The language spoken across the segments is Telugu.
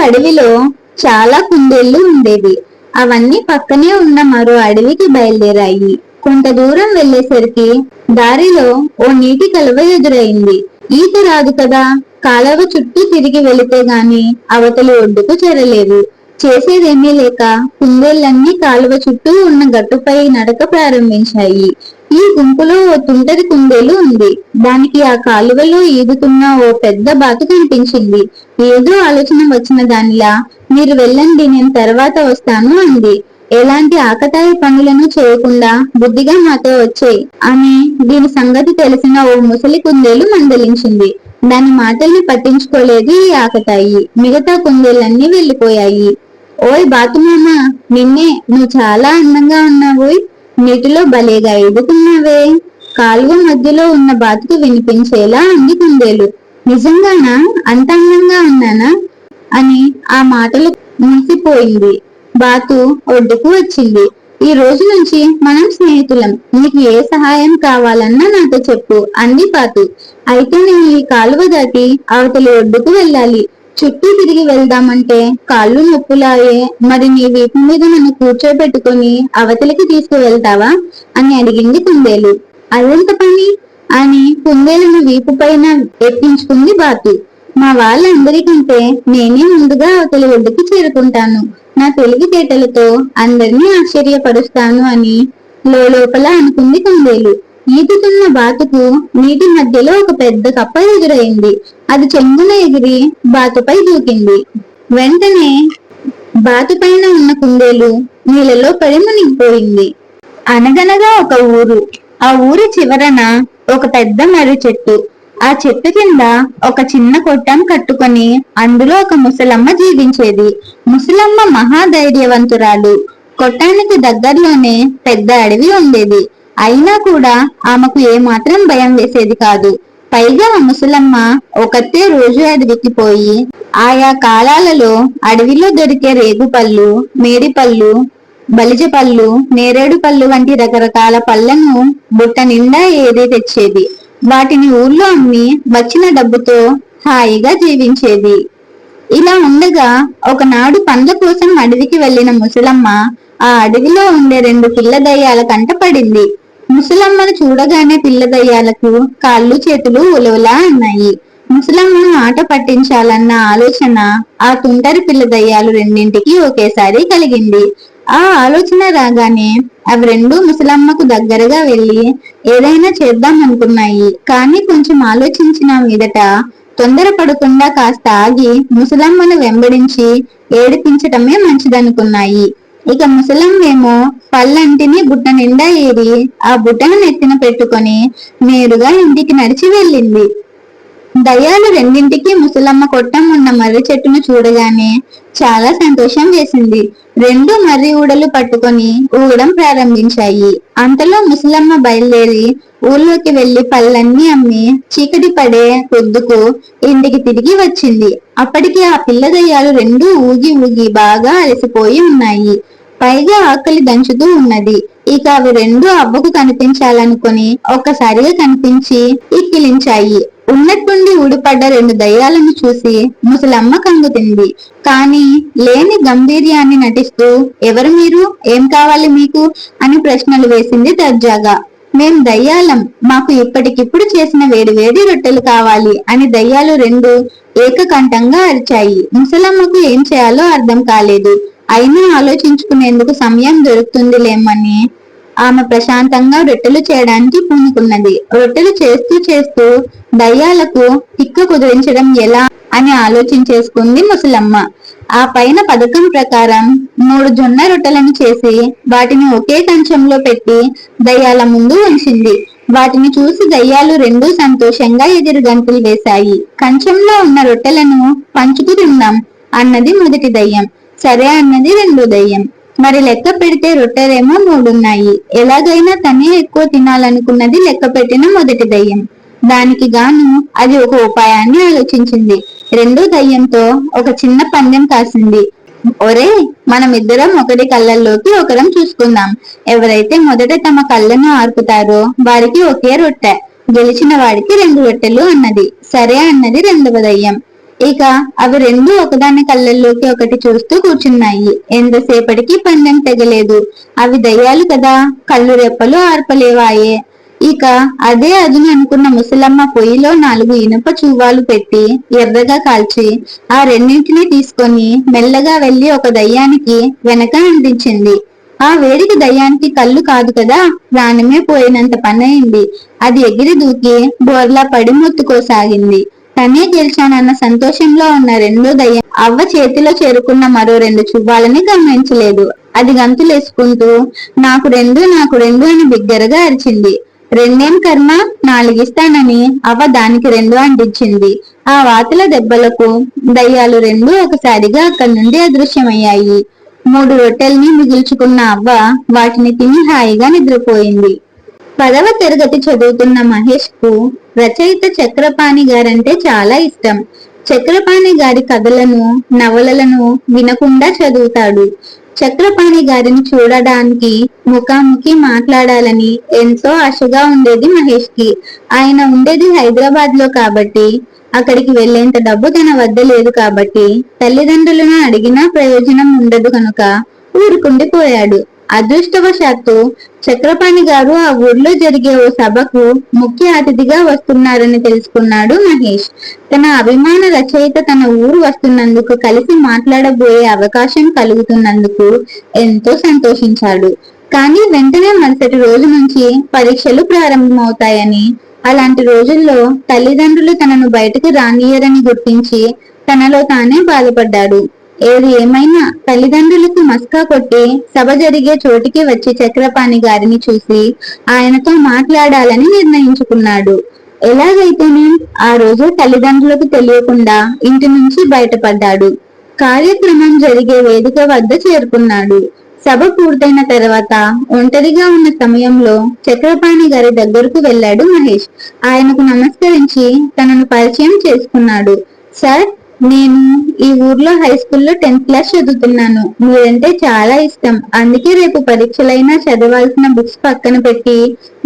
అడవిలో చాలా కుందేళ్లు ఉండేవి. అవన్నీ పక్కనే ఉన్న మరో అడవికి బయలుదేరాయి. కొంత దూరం వెళ్లేసరికి దారిలో ఓ నీటి కలువ ఎదురైంది. ఈత రాదు కదా, కాలవ చుట్టూ తిరిగి వెళితే గాని అవతలి ఒడ్డుకు చేరలేదు. చేసేదేమీ లేక కుందేళ్లన్నీ కాలువ చుట్టూ ఉన్న గట్టుపై నడక ప్రారంభించాయి. ఈ గుంపులో ఓ తుంటరి కుందేలు ఉంది. దానికి ఆ కాలువలో ఈదుతున్న ఓ పెద్ద బాతు కనిపించింది. ఏదో ఆలోచన వచ్చిన దానిలా, మీరు వెళ్ళండి, నేను తర్వాత వస్తాను అంది. ఎలాంటి ఆకతాయి పనులను చేయకుండా బుద్ధిగా మాతో వచ్చేయ్ అని దీని సంగతి తెలిసిన ఓ ముసలి కుందేలు మందలించింది. దాని మాటల్ని పట్టించుకోలేదు ఈ ఆకతాయి. మిగతా కుందేళ్లన్నీ వెళ్లిపోయాయి. ఓయ్ బాతుమామ, నిన్నే, నువ్వు చాలా అందంగా ఉన్నావోయ్, నీటిలో భలేగా ఎదుగుతున్నావే, కాలువ మధ్యలో ఉన్న బాతుకు వినిపించేలా అంది కుందేలు. నిజంగానా? అంత అందంగా ఉన్నానా అని ఆ మాటలు మురిసిపోయింది. బాతు ఒడ్డుకు వచ్చింది. ఈ రోజు నుంచి మనం స్నేహితులం. నీకు ఏ సహాయం కావాలన్నా నాతో చెప్పు అంది బాతు. అయితే నేను ఈ కాలువ దాటి అవతలి ఒడ్డుకు వెళ్ళాలి. చుట్టూ తిరిగి వెళ్దామంటే కాళ్ళు నొప్పులాయే. మరి నీ వీపు మీద నన్ను కూర్చోబెట్టుకుని అవతలికి తీసుకువెళ్తావా అని అడిగింది కుందేలు. అదెంత పని అని కుందేలును వీపు పైన ఎక్కించుకుంది బాతు. మా వాళ్ళందరికంటే నేనే ముందుగా అవతలి ఒడ్డుకి చేరుకుంటాను. నా తెలివితేటలతో అందరినీ ఆశ్చర్యపరుస్తాను అని లోపల అనుకుంది కుందేలు. ఈదుతున్న బాతుకు నీటి మధ్యలో ఒక పెద్ద కప్ప ఎదురైంది. అది చెంగున ఎగిరి బాతుపై దూకింది. వెంటనే బాతుపైన ఉన్న కుందేలు నీళ్ళలో పడి మునిగిపోయింది. అనగనగా ఒక ఊరు. ఆ ఊరి చివరన ఒక పెద్ద మర్రి చెట్టు. ఆ చెట్టు కింద ఒక చిన్న కొట్టం కట్టుకొని అందులో ఒక ముసలమ్మ జీవించేది. ముసలమ్మ మహాధైర్యవంతురాలు. కొట్టానికి దగ్గరలోనే పెద్ద అడవి ఉండేది. అయినా కూడా ఆమెకు ఏమాత్రం భయం వేసేది కాదు. పైగా ఆ ముసలమ్మ ఒకతే రోజు అడవికి పోయి ఆయా కాలాలలో అడవిలో దొరికే రేగుపళ్ళు, మేడిపళ్ళు, బలిజ పళ్ళు, నేరేడు పళ్ళు వంటి రకరకాల పళ్ళను బుట్ట నిండా ఏరి తెచ్చేది. వాటిని ఊర్లో అమ్మి వచ్చిన డబ్బుతో హాయిగా జీవించేది. ఇలా ఉండగా ఒకనాడు పండ్ల కోసం అడవికి వెళ్లిన ముసలమ్మ ఆ అడవిలో ఉండే 2 పిల్ల దయ్యాల కంట పడింది. ముసలమ్మను చూడగానే పిల్ల దయ్యాలకు కాళ్ళు చేతులు ఉలవలా అన్నాయి. ముసలమ్మను ఆట పట్టించాలన్న ఆలోచన ఆ తుంటరి పిల్ల దయ్యాలు రెండింటికి ఒకేసారి కలిగింది. ఆ ఆలోచన రాగానే అవి రెండు ముసలమ్మకు దగ్గరగా వెళ్లి ఏదైనా చేద్దాం అనుకున్నాయి. కానీ కొంచెం ఆలోచించిన మీదట తొందరపడకుండా కాస్త ఆగి ముసలమ్మను వెంబడించి ఏడిపించటమే మంచిదనుకున్నాయి. ఇక ముసలమ్మేమో పళ్ళంటిని బుట్ట నిండా ఏరి ఆ బుట్టను నెత్తిన పెట్టుకొని నేరుగా ఇంటికి నడిచి వెళ్ళింది. దయ్యాలు రెండింటికి ముసలమ్మ కొట్టం ఉన్న మర్రి చెట్టును చూడగానే చాలా సంతోషం వేసింది. 2 మర్రి ఊడలు పట్టుకొని ఊగడం ప్రారంభించాయి. అంతలో ముసలమ్మ బయలుదేరి ఊళ్ళోకి వెళ్లి పళ్ళన్నీ అమ్మి చీకటి పడే పొద్దుకు ఇంటికి తిరిగి వచ్చింది. అప్పటికి ఆ పిల్ల దయ్యాలు 2 ఊగి ఊగి బాగా అలసిపోయి ఉన్నాయి. పైగా ఆకలి దంచుతూ ఉన్నది. ఇక అవి 2 అవ్వకు కనిపించాలనుకుని ఒక్కసారిగా కనిపించి ఇక్కిలించాయి. ఉన్నట్టుండి ఊడిపడ్డ 2 దయ్యాలను చూసి ముసలమ్మ కంగుతింది. కానీ లేని గంభీర్యాన్ని నటిస్తూ ఎవరు మీరు, ఏం కావాలి మీకు అని ప్రశ్నలు వేసింది దర్జాగా. మేం దయ్యాలం, మాకు ఇప్పటికిప్పుడు చేసిన వేడి వేడి రొట్టెలు కావాలి అని దయ్యాలు 2 ఏకకంఠంగా అరిచాయి. ముసలమ్మకు ఏం చేయాలో అర్థం కాలేదు. అయినా ఆలోచించుకునేందుకు సమయం దొరుకుతుందిలేమని ఆమె ప్రశాంతంగా రొట్టెలు చేయడానికి పూనుకున్నది. రొట్టెలు చేస్తూ చేస్తూ దయ్యాలకు తిక్క కుదిరించడం ఎలా అని ఆలోచించేసుకుంది ముసలమ్మ. ఆ పైన పథకం ప్రకారం 3 జొన్న రొట్టెలను చేసి వాటిని ఒకే కంచంలో పెట్టి దయ్యాల ముందు ఉంచింది. వాటిని చూసి దయ్యాలు 2 సంతోషంగా ఎగిరి గంతులు వేశాయి. కంచంలో ఉన్న రొట్టెలను పంచుకు తిందాం అన్నది మొదటి దయ్యం. సరే అన్నది 2వ దయ్యం. మరి లెక్క పెడితే రొట్టెలేమో 3 ఉన్నాయి. ఎలాగైనా తనే ఎక్కువ తినాలనుకున్నది లెక్క పెట్టిన మొదటి దయ్యం. దానికి గాను అది ఒక ఉపాయాన్ని ఆలోచించింది. 2వ దయ్యంతో ఒక చిన్న పందెం కాసింది. ఒరే, మనమిద్దరం ఒకరి కళ్ళల్లోకి ఒకరం చూసుకుందాం. ఎవరైతే మొదట తమ కళ్ళను ఆర్పుతారో వారికి ఒకే రొట్టె, గెలిచిన వాడికి 2 రొట్టెలు అన్నది. సరే అన్నది 2వ దయ్యం. ఇక అవి రెండు ఒకదాని కళ్ళల్లోకి ఒకటి చూస్తూ కూర్చున్నాయి. ఎంతసేపటికి పందెం తెగలేదు. అవి దయ్యాలు కదా, కళ్ళు రెప్పలు ఆర్పలేవాయే. ఇక అదే అదును అనుకున్న ముసలమ్మ పొయ్యిలో 4 ఇనుప చువ్వాలు పెట్టి ఎర్రగా కాల్చి ఆ రెండింటినీ తీసుకొని మెల్లగా వెళ్లి ఒక దయ్యానికి వెనక అందించింది. ఆ వేడికి దయ్యానికి కళ్ళు కాదు కదా, ప్రాణమే పోయినంత పనయింది. అది ఎగిరి దూకి బోర్లా పడి మొత్తుకోసాగింది. తనే గెలిచానన్న సంతోషంలో ఉన్న రెండో దయ్యం అవ్వ చేతిలో చేరుకున్న మరో 2 చువ్వాలని గమనించలేదు. అది గంతులేసుకుంటూ నాకు రెండు అని బిగ్గరగా అరిచింది. రెండేం కర్మ, 4 ఇస్తానని అవ్వ దానికి 2 అంటించింది. ఆ వాతల దెబ్బలకు దయ్యాలు రెండూ ఒకసారిగా అక్కడి నుండి అదృశ్యమయ్యాయి. 3 రొట్టెల్ని మిగుల్చుకున్న అవ్వ వాటిని తిని హాయిగా నిద్రపోయింది. 10వ తరగతి చదువుతున్న మహేష్ కు రచయిత చక్రపాణి గారంటే చాలా ఇష్టం. చక్రపాణి గారి కథలను, నవలలను వినకుండా చదువుతాడు. చక్రపాణి గారిని చూడడానికి ముఖాముఖి మాట్లాడాలని ఎంతో ఆశగా ఉండేది మహేష్ కి. ఆయన ఉండేది హైదరాబాద్ లో కాబట్టి అక్కడికి వెళ్లేంత డబ్బు తన వద్ద లేదు కాబట్టి తల్లిదండ్రులను అడిగినా ప్రయోజనం ఉండదు కనుక ఊరుకుండిపోయాడు. అదృష్టవశాత్తు చక్రపాణి గారు ఆ ఊర్లో జరిగే ఓ సభకు ముఖ్య అతిథిగా వస్తున్నారని తెలుసుకున్నాడు మహేష్. తన అభిమాన రచయిత తన ఊరు వస్తున్నందుకు, కలిసి మాట్లాడబోయే అవకాశం కలుగుతున్నందుకు ఎంతో సంతోషించాడు. కానీ వెంటనే మరుసటి రోజు నుంచి పరీక్షలు ప్రారంభమవుతాయని, అలాంటి రోజుల్లో తల్లిదండ్రులు తనను బయటకు రానియరని గుర్తించి తనలో తానే బాధపడ్డాడు. ఏది ఏమైనా తల్లిదండ్రులకు మస్కా కొట్టి సభ జరిగే చోటికి వచ్చి చక్రపాణి గారిని చూసి ఆయనతో మాట్లాడాలని నిర్ణయించుకున్నాడు. ఎలాగైతేనే ఆ రోజు తల్లిదండ్రులకు తెలియకుండా ఇంటి నుంచి బయటపడ్డాడు. కార్యక్రమం జరిగే వేదిక వద్ద చేరుకున్నాడు. సభ పూర్తయిన తర్వాత ఒంటరిగా ఉన్న సమయంలో చక్రపాణి గారి దగ్గరకు వెళ్ళాడు మహేష్. ఆయనకు నమస్కరించి తనను పరిచయం చేసుకున్నాడు. సార్, నేను ఈ ఊర్లో హై స్కూల్లో 10th క్లాస్ చదువుతున్నాను. మీరంటే చాలా ఇష్టం. అందుకే రేపు పరీక్షలైనా చదవాల్సిన బుక్స్ పక్కన పెట్టి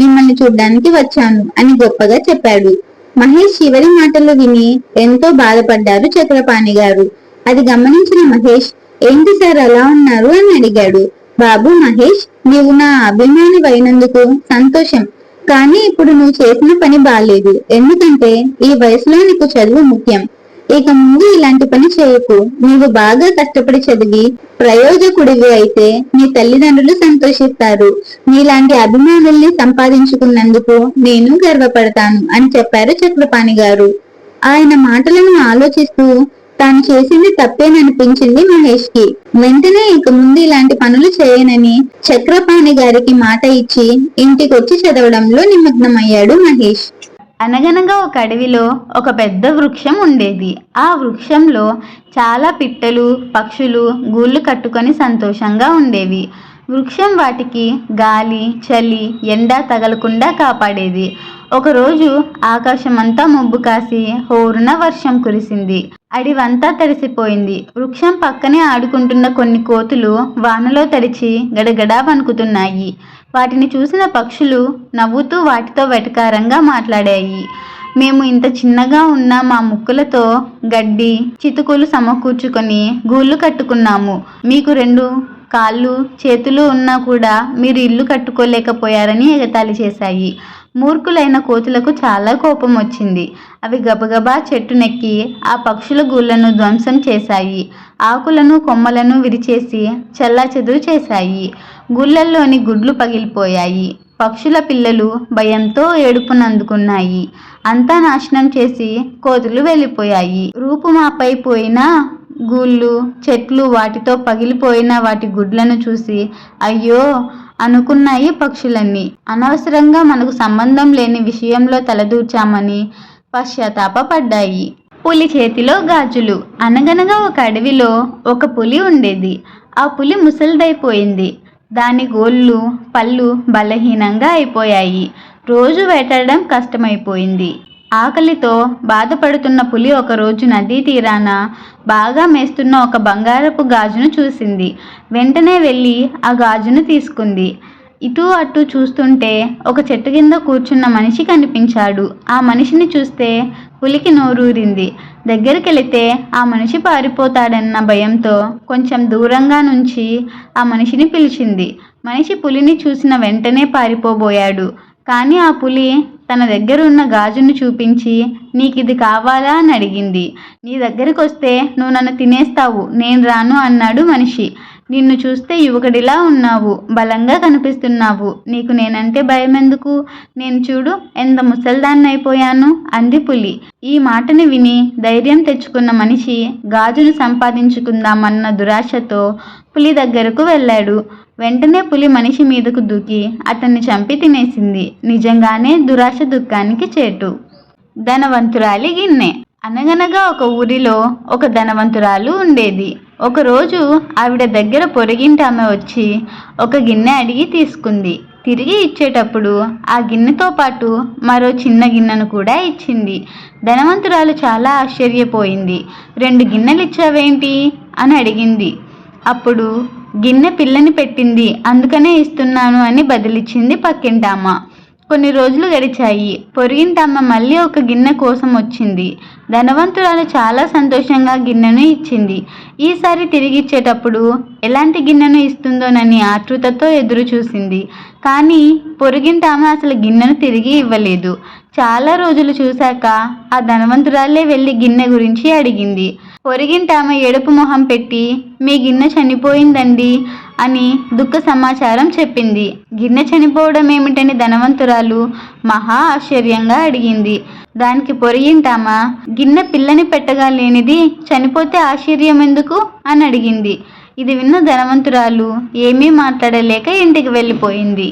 మిమ్మల్ని చూడ్డానికి వచ్చాను అని గొప్పగా చెప్పాడు. మహేష్ చివరి మాటలు విని ఎంతో బాధపడ్డారు చక్రపాణి గారు. అది గమనించిన మహేష్, ఏంటి సార్ అలా ఉన్నారు అని అడిగాడు. బాబు మహేష్, నీవు నా అభిమాని అయినందుకు సంతోషం. కానీ ఇప్పుడు నువ్వు చేసిన పని బాలేదు. ఎందుకంటే ఈ వయసులో నీకు చదువు ముఖ్యం. ఇక ముందు ఇలాంటి పని చేయకు. నీవు బాగా కష్టపడి చదివి ప్రయోజకుడివి అయితే నీ తల్లిదండ్రులు సంతోషిస్తారు. నీలాంటి అభిమానుల్ని సంపాదించుకున్నందుకు నేను గర్వపడతాను అని చెప్పారు చక్రపాణి గారు. ఆయన మాటలను ఆలోచిస్తూ తాను చేసింది తప్పేననిపించింది మహేష్ కి. వెంటనే ఇక ముందు ఇలాంటి పనులు చేయనని చక్రపాణి గారికి మాట ఇచ్చి ఇంటికొచ్చి చదవడంలో నిమగ్నమయ్యాడు మహేష్. అనగనగా ఒక అడవిలో ఒక పెద్ద వృక్షం ఉండేది. ఆ వృక్షంలో చాలా పిట్టలు, పక్షులు గూళ్ళు కట్టుకొని సంతోషంగా ఉండేవి. వృక్షం వాటికి గాలి, చలి, ఎండ తగలకుండా కాపాడేది. ఒకరోజు ఆకాశమంతా మబ్బు కాసి హోరున వర్షం కురిసింది. అడివంతా తడిసిపోయింది. వృక్షం పక్కనే ఆడుకుంటున్న కొన్ని కోతులు వానలో తడిచి గడగడా వణుకుతున్నాయి. వాటిని చూసిన పక్షులు నవ్వుతూ వాటితో వెటకారంగా మాట్లాడాయి. మేము ఇంత చిన్నగా ఉన్న మా ముక్కులతో గడ్డి, చితుకులు సమకూర్చుకొని గూళ్ళు కట్టుకున్నాము. మీకు 2 కాళ్ళు, చేతులు ఉన్నా కూడా మీరు ఇల్లు కట్టుకోలేకపోయారని ఎగతాళి చేశాయి. మూర్ఖులైన కోతులకు చాలా కోపం వచ్చింది. అవి గబగబా చెట్టునెక్కి ఆ పక్షుల గూళ్ళను ధ్వంసం చేశాయి. ఆకులను, కొమ్మలను విరిచేసి చెల్లాచెదురు చేశాయి. గుళ్ళల్లోని గుడ్లు పగిలిపోయాయి. పక్షుల పిల్లలు భయంతో ఏడుపునందుకున్నాయి. అంతా నాశనం చేసి కోతులు వెళ్ళిపోయాయి. రూపుమాపై పోయిన గూళ్ళు, చెట్లు, వాటితో పగిలిపోయిన వాటి గుడ్లను చూసి అయ్యో అనుకున్నాయి పక్షులన్నీ. అనవసరంగా మనకు సంబంధం లేని విషయంలో తలదూర్చామని పశ్చాత్తాపపడ్డాయి. పులి చేతిలో గాజులు. అనగనగా ఒక అడవిలో ఒక పులి ఉండేది. ఆ పులి ముసలిదైపోయింది. దాని గోళ్ళు, పళ్ళు బలహీనంగా అయిపోయాయి. రోజు వేటాడడం కష్టమైపోయింది. ఆకలితో బాధపడుతున్న పులి ఒకరోజు నదీ తీరాన బాగా మేస్తున్న ఒక బంగారపు గాజును చూసింది. వెంటనే వెళ్ళి ఆ గాజును తీసుకుంది. ఇటు అటు చూస్తుంటే ఒక చెట్టు కింద కూర్చున్న మనిషి కనిపించాడు. ఆ మనిషిని చూస్తే పులికి నోరూరింది. దగ్గరికెళితే ఆ మనిషి పారిపోతాడన్న భయంతో కొంచెం దూరంగా నుంచి ఆ మనిషిని పిలిచింది. మనిషి పులిని చూసిన వెంటనే పారిపోబోయాడు. కానీ ఆ పులి తన దగ్గర ఉన్న గాజును చూపించి, నీకిది కావాలా అని అడిగింది. నీ దగ్గరికి వస్తే నువ్వు నన్ను తినేస్తావు, నేను రాను అన్నాడు మనిషి. నిన్ను చూస్తే యువకుడిలా ఉన్నావు, బలంగా కనిపిస్తున్నావు, నీకు నేనంటే భయమెందుకు? నేను చూడు ఎంత ముసల్దాన్ని అయిపోయాను అంది పులి. ఈ మాటని విని ధైర్యం తెచ్చుకున్న మనిషి గాజును సంపాదించుకుందామన్న దురాశతో పులి దగ్గరకు వెళ్ళాడు. వెంటనే పులి మనిషి మీదకు దూకి అతన్ని చంపి తినేసింది. నిజంగానే దురాశ దుఃఖానికి చేటు. ధనవంతురాలి గిన్నె. అనగనగా ఒక ఊరిలో ఒక ధనవంతురాలు ఉండేది. ఒకరోజు ఆవిడ దగ్గర పొరుగింటి ఆమె వచ్చి ఒక గిన్నె అడిగి తీసుకుంది. తిరిగి ఇచ్చేటప్పుడు ఆ గిన్నెతో పాటు మరో చిన్న గిన్నెను కూడా ఇచ్చింది. ధనవంతురాలు చాలా ఆశ్చర్యపోయింది. 2 గిన్నెలు ఇచ్చావేంటి అని అడిగింది. అప్పుడు గిన్నె పిల్లని పెట్టింది, అందుకనే ఇస్తున్నాను అని బదిలిచ్చింది పక్కింటామ. కొన్ని రోజులు గడిచాయి. పొరుగింటామ మళ్ళీ ఒక గిన్నె కోసం వచ్చింది. ధనవంతురాలు చాలా సంతోషంగా గిన్నెను ఇచ్చింది. ఈసారి తిరిగి ఇచ్చేటప్పుడు ఎలాంటి గిన్నెను ఇస్తుందోనని ఆతృతతో ఎదురు చూసింది. కానీ పొరుగింటామ అసలు గిన్నెను తిరిగి ఇవ్వలేదు. చాలా రోజులు చూశాక ఆ ధనవంతురాలే వెళ్ళి గిన్నె గురించి అడిగింది. పొరుగింటామె ఏడుపు మొహం పెట్టి, మీ గిన్నె చనిపోయిందండి అని దుఃఖ సమాచారం చెప్పింది. గిన్నె చనిపోవడం ఏమిటని ధనవంతురాలు మహా ఆశ్చర్యంగా అడిగింది. దానికి పొరుగింటామ, గిన్నె పిల్లని పెట్టగా లేనిది చనిపోతే ఆశ్చర్యం ఎందుకు అని అడిగింది. ఇది విన్న ధనవంతురాలు ఏమీ మాట్లాడలేక ఇంటికి వెళ్ళిపోయింది.